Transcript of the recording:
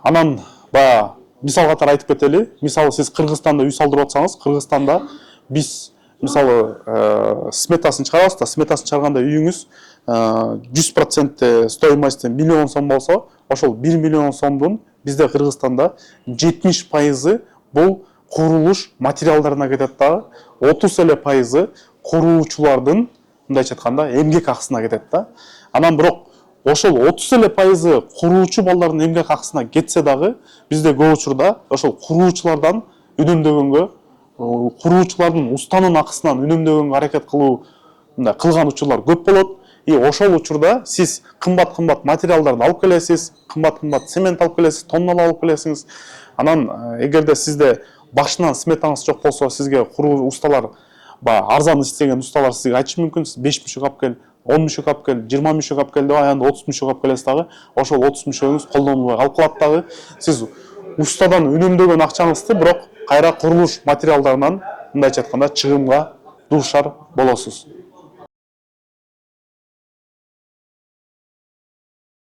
Анан баягы мисал катары айтып кетели. Мисалы сиз Кыргызстанда үй салдырып атсаңыз, Кыргызстанда биз мисалы сметасын чыгарабыз да, сметасын чыгарганда үйүңүз 100% стоимости миллион сом болсо, ошол 1 миллион сомдун бизде Кыргызстанда 70% бул курулуш материалдарына кетет дагы, 30 эле пайызы куруучулардын, мындайча айтканда, эмгек акысына кетет да. Анан бирок ошол 30 эле пайызы куруучу балдардын эмгек акысына кетсе дагы, бизде көп учурда ошол куруучулардан үнөмдөгөнгө, куруучулардын устанын акысынан үнөмдөгөнгө аракет кылган учурлар көп болот. И ошол учурда сиз кымбат материалдарды алып келесиз, кымбат цемент алып келесиз, тонналап алып келесиз. Анан эгерде сизде башынан сметаңыз жок болсо, сизге куруу усталар, арзан иштеген усталар сизге айтышы мүмкүн, 5 мүшөк алып кел, 10 мүшөк алып кел, 20 мүшөк алып кел деп, аянда 30 мүшөк алып келесиз дагы. Ошол 30 мүшөгүңүз колдонулбай калып калат дагы. Сиз устадан үнөмдөгөн акчаңызды бирок кайра курулуш материалдарынан, мындайча айтканда, чыгымга дуушар болосуз.